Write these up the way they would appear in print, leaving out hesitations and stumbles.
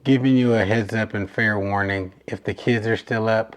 Giving you a heads up and fair warning, if the kids are still up,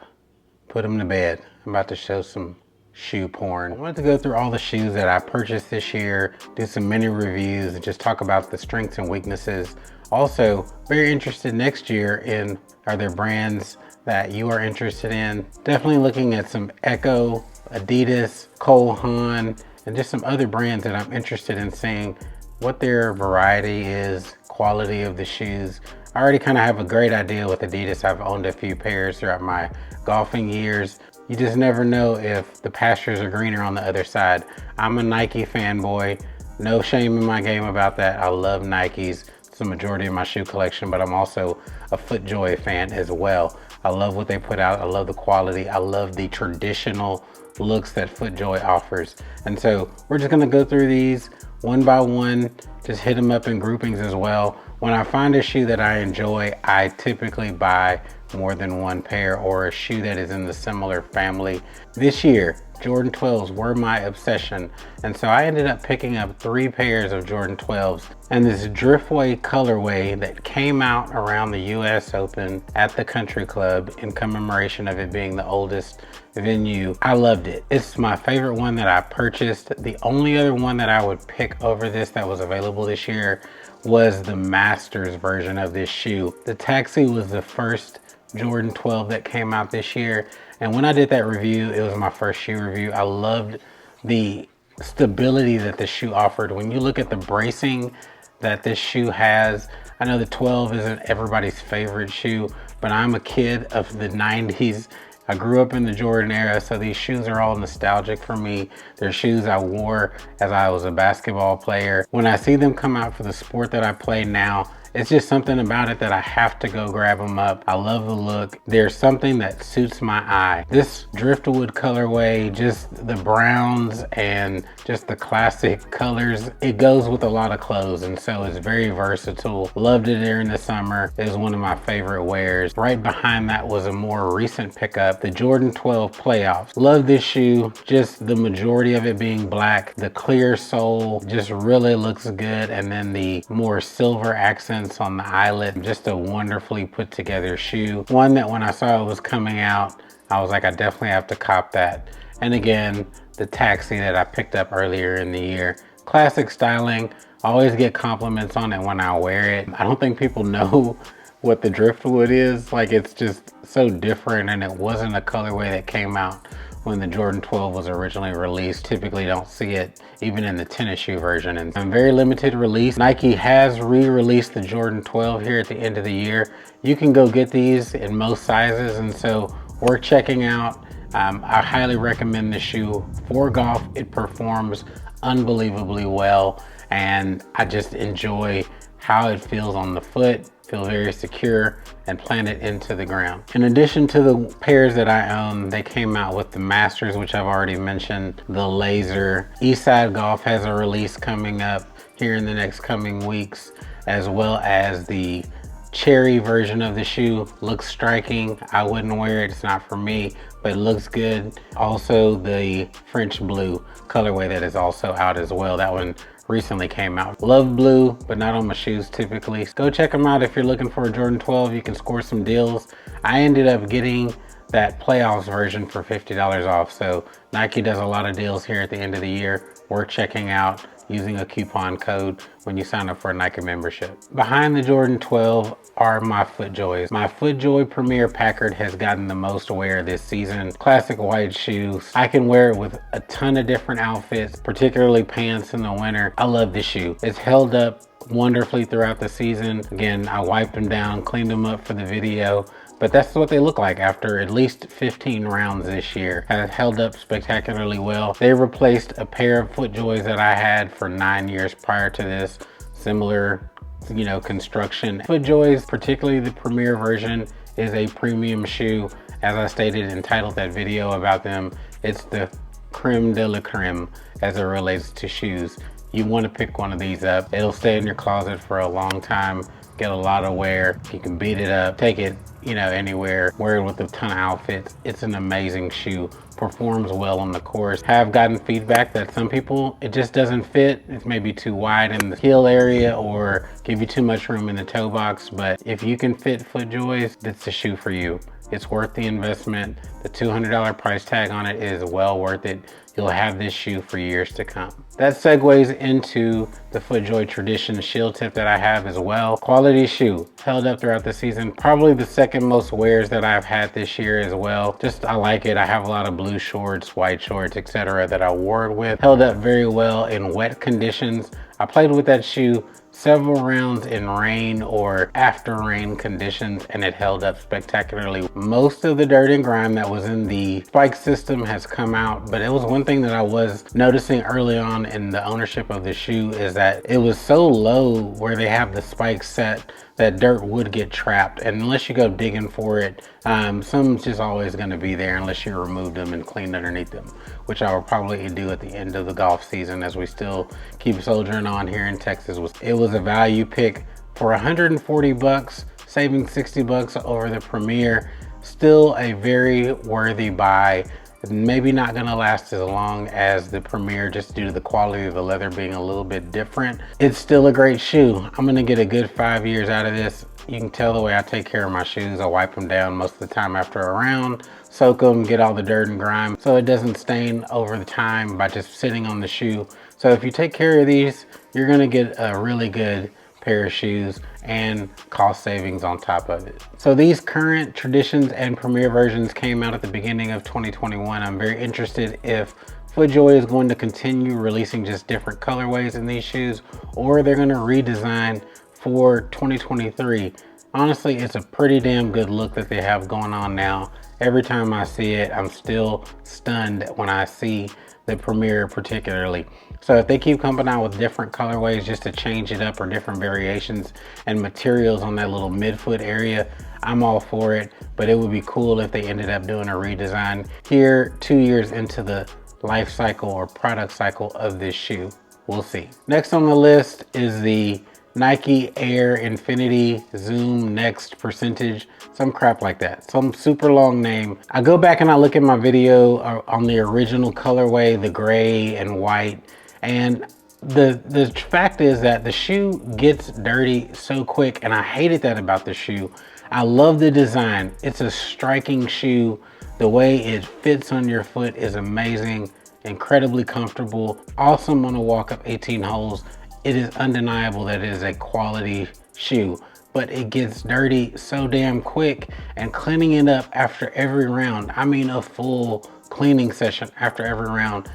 put them to bed. I'm about to show some shoe porn. I wanted to go through all the shoes that I purchased this year, do some mini reviews, and just talk about the strengths and weaknesses. Also, very interested next year in, are there brands that you are interested in? Definitely looking at some Echo, Adidas, Cole Haan, and just some other brands that I'm interested in seeing what their variety is, quality of the shoes. I already kind of have a great idea with Adidas. I've owned a few pairs throughout my golfing years. You just never know if the pastures are greener on the other side. I'm a Nike fanboy. No shame in my game about that. I love Nikes. It's the majority of my shoe collection, but I'm also a FootJoy fan as well. I love what they put out. I love the quality. I love the traditional looks that FootJoy offers. And so we're just gonna go through these one by one, just hit them up in groupings as well. When I find a shoe that I enjoy, I typically buy more than one pair or a shoe that is in the similar family. This year, Jordan 12s were my obsession, and so I ended up picking up 3 pairs of Jordan 12s, and this Driftway colorway that came out around the US Open at the Country Club in commemoration of it being the oldest venue. I loved it. It's my favorite one that I purchased. The only other one that I would pick over this that was available this year was the Masters version of this shoe. The Taxi was the first Jordan 12 that came out this year, and when I did that review, it was my first shoe review. I loved the stability that the shoe offered. When you look at the bracing that this shoe has, I know the 12 isn't everybody's favorite shoe, but I'm a kid of the 90s. I grew up in the Jordan era, so these shoes are all nostalgic for me. They're shoes I wore as I was a basketball player. When I see them come out for the sport that I play now, it's just something about it that I have to go grab them up. I love the look. There's something that suits my eye. This driftwood colorway, just the browns and just the classic colors, it goes with a lot of clothes, and so it's very versatile. Loved it during the summer. It was one of my favorite wears. Right behind that was a more recent pickup, the Jordan 12 Playoffs. Love this shoe, just the majority of it being black. The clear sole just really looks good, and then the more silver accents on the eyelet. Just a wonderfully put together shoe. One that when I saw it was coming out, I was like, I definitely have to cop that. And again, the Taxi that I picked up earlier in the year. Classic styling. Always get compliments on it when I wear it. I don't think people know what the driftwood is. Like, it's just so different, and it wasn't a colorway that came out when the Jordan 12 was originally released. Typically don't see it even in the tennis shoe version. And very limited release. Nike has re-released the Jordan 12 here at the end of the year. You can go get these in most sizes, and so worth checking out. I highly recommend the shoe for golf. It performs unbelievably well, and I just enjoy how it feels on the foot. Feel very secure and plant it into the ground. In addition to the pairs that I own, they came out with the Masters, which I've already mentioned, the Laser. Eastside Golf has a release coming up here in the next coming weeks, as well as the cherry version of the shoe. Looks striking. I wouldn't wear it, it's not for me, but it looks good. Also the French blue colorway that is also out as well. That one recently came out. Love blue, but not on my shoes typically. Go check them out if you're looking for a Jordan 12. You can score some deals. I ended up getting that Playoffs version for $50 off. So Nike does a lot of deals here at the end of the year. Worth checking out using a coupon code when you sign up for a Nike membership. Behind the Jordan 12 are my FootJoys. My FootJoy Premier Packard has gotten the most wear this season. Classic white shoes. I can wear it with a ton of different outfits, particularly pants in the winter. I love this shoe. It's held up wonderfully throughout the season. Again, I wiped them down, cleaned them up for the video, but that's what they look like after at least 15 rounds this year. Has held up spectacularly well. They replaced a pair of FootJoys that I had for 9 years prior to this. Similar, you know, construction. FootJoys, particularly the Premier version, is a premium shoe. As I stated and titled that video about them, it's the creme de la creme as it relates to shoes. You want to pick one of these up. It'll stay in your closet for a long time, get a lot of wear. You can beat it up, take it, you know, anywhere, wear it with a ton of outfits. It's an amazing shoe. performs well on the course. Have gotten feedback that some people, it just doesn't fit. It's maybe too wide in the heel area or give you too much room in the toe box. But if you can fit FootJoys, that's the shoe for you. It's worth the investment. The $200 price tag on it is well worth it. You'll have this shoe for years to come. That segues into the FootJoy Tradition shield tip that I have as well. Quality shoe, held up throughout the season. Probably the second most wears that I've had this year as well. Just, I like it. I have a lot of blue shorts, white shorts, etc. that I wore it with. Held up very well in wet conditions. I played with that shoe several rounds in rain or after rain conditions, and it held up spectacularly. Most of the dirt and grime that was in the spike system has come out, but it was one thing that I was noticing early on in the ownership of the shoe is that it was so low where they have the spikes set that dirt would get trapped, and unless you go digging for it, some's just always going to be there unless you remove them and clean underneath them, which I will probably do at the end of the golf season as we still keep soldiering on here in Texas. It was a value pick for 140 bucks, saving 60 bucks over the Premier. Still a very worthy buy. Maybe not gonna last as long as the Premier just due to the quality of the leather being a little bit different. It's still a great shoe. I'm gonna get a good 5 years out of this. You can tell the way I take care of my shoes. I wipe them down most of the time after a round, soak them, get all the dirt and grime so it doesn't stain over the time by just sitting on the shoe. So if you take care of these, you're gonna get a really good pair of shoes and cost savings on top of it. So these current Traditions and Premier versions came out at the beginning of 2021. I'm very interested if FootJoy is going to continue releasing just different colorways in these shoes, or they're going to redesign for 2023. Honestly, it's a pretty damn good look that they have going on now. Every time I see it, I'm still stunned when I see the Premier particularly. So if they keep coming out with different colorways just to change it up or different variations and materials on that little midfoot area, I'm all for it. But it would be cool if they ended up doing a redesign here 2 years into the life cycle or product cycle of this shoe. We'll see. Next on the list is the Nike Air Infinity Zoom Next Percentage, some crap like that, some super long name. I go back and I look at my video on the original colorway, the gray and white, and the fact is that the shoe gets dirty so quick, and I hated that about the shoe. I love the design. It's a striking shoe. The way it fits on your foot is amazing, incredibly comfortable, awesome on a walk up 18 holes. It is undeniable that it is a quality shoe, but it gets dirty so damn quick, and cleaning it up after every round, I mean a full cleaning session after every round,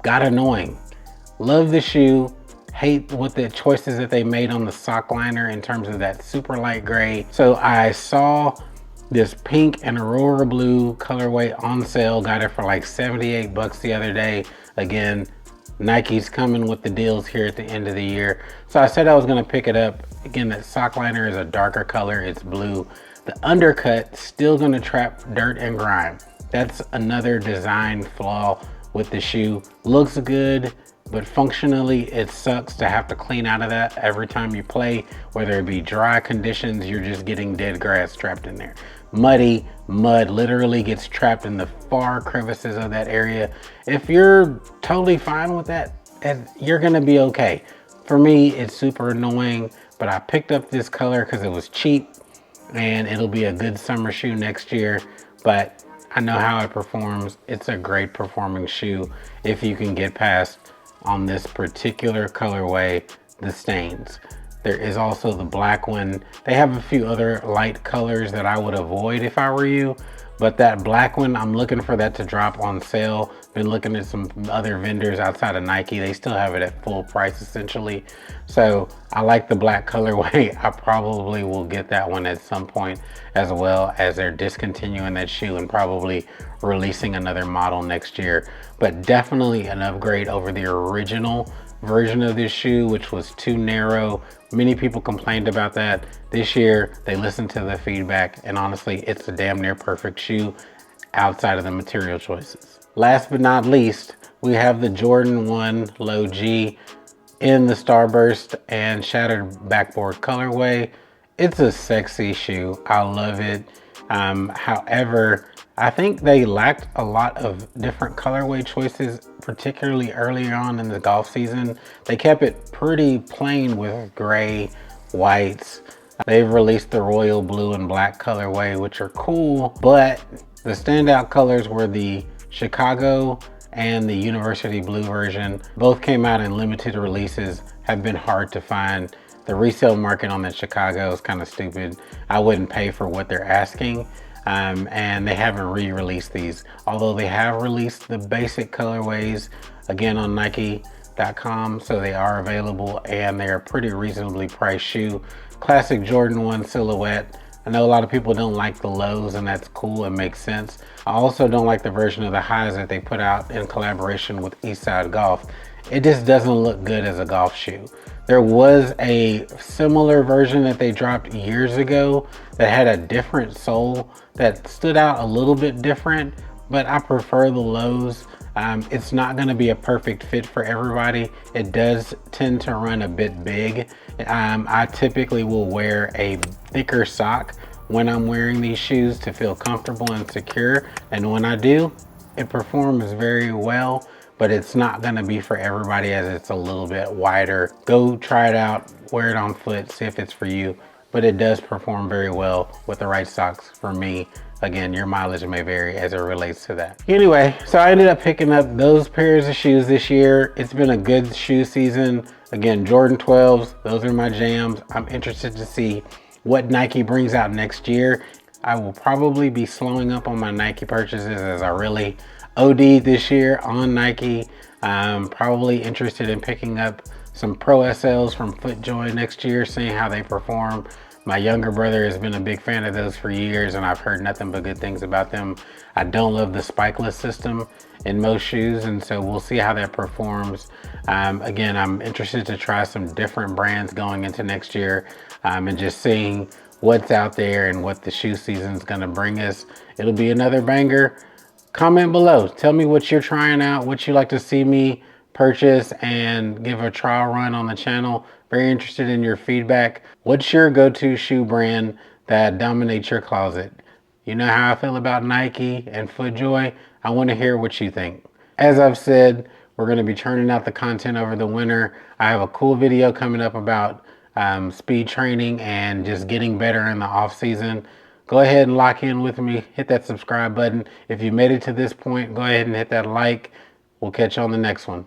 got annoying. Love the shoe, hate what the choices that they made on the sock liner in terms of that super light gray. So I saw this pink and aurora blue colorway on sale, got it for like 78 bucks the other day. Again, Nike's coming with the deals here at the end of the year. So I said I was gonna pick it up. Again, that sock liner is a darker color, it's blue. The undercut still gonna trap dirt and grime. That's another design flaw with the shoe. Looks good, but functionally it sucks to have to clean out of that every time you play, whether it be dry conditions, you're just getting dead grass trapped in there. Muddy, mud literally gets trapped in the far crevices of that area. If you're totally fine with that, you're gonna be okay. For me, it's super annoying, but I picked up this color because it was cheap and it'll be a good summer shoe next year, but I know how it performs. It's a great performing shoe if you can get past on this particular colorway, the stains. There is also the black one. They have a few other light colors that I would avoid if I were you, but that black one, I'm looking for that to drop on sale. Been looking at some other vendors outside of Nike. They still have it at full price essentially. So I like the black colorway. I probably will get that one at some point, as well as they're discontinuing that shoe and probably releasing another model next year. But definitely an upgrade over the original version of this shoe, which was too narrow. Many people complained about that. This year they listened to the feedback, and honestly, it's a damn near perfect shoe outside of the material choices. Last but not least, we have the Jordan 1 Low G in the Starburst and Shattered Backboard colorway. It's a sexy shoe. I love it. However, I think they lacked a lot of different colorway choices, particularly early on in the golf season. They kept it pretty plain with gray, whites. They've released the royal blue and black colorway, which are cool, but the standout colors were the Chicago and the University Blue version. Both came out in limited releases, have been hard to find. The resale market on the Chicago is kind of stupid. I wouldn't pay for what they're asking. And they haven't re-released these. Although they have released the basic colorways again on Nike.com, so they are available and they're a pretty reasonably priced shoe. Classic Jordan 1 silhouette. I know a lot of people don't like the lows, and that's cool, it makes sense. I also don't like the version of the highs that they put out in collaboration with Eastside Golf. It just doesn't look good as a golf shoe. There was a similar version that they dropped years ago that had a different sole that stood out a little bit different, but I prefer the lows. It's not going to be a perfect fit for everybody. It does tend to run a bit big. I typically will wear a thicker sock when I'm wearing these shoes to feel comfortable and secure. And when I do, it performs very well, but it's not going to be for everybody as it's a little bit wider. Go try it out, wear it on foot, see if it's for you. But it does perform very well with the right socks for me. Again, your mileage may vary as it relates to that. Anyway, so I ended up picking up those pairs of shoes this year. It's been a good shoe season. Again, Jordan 12s, those are my jams. I'm interested to see what Nike brings out next year. I will probably be slowing up on my Nike purchases as I really OD'd this year on Nike. I'm probably interested in picking up some Pro SLs from FootJoy next year, seeing how they perform. My younger brother has been a big fan of those for years, and I've heard nothing but good things about them. I don't love the spikeless system in most shoes, and so we'll see how that performs. Again, I'm interested to try some different brands going into next year, and just seeing what's out there and what the shoe season's gonna bring us. It'll be another banger. Comment below. Tell me what you're trying out, what you'd like to see me purchase and give a trial run on the channel. Very interested in your feedback. What's your go-to shoe brand that dominates your closet? You know how I feel about Nike and FootJoy. I want to hear what you think. As I've said, we're going to be churning out the content over the winter. I have a cool video coming up about speed training and just getting better in the off season. Go ahead and lock in with me. Hit that subscribe button. If you made it to this point, go ahead and hit that like. We'll catch you on the next one.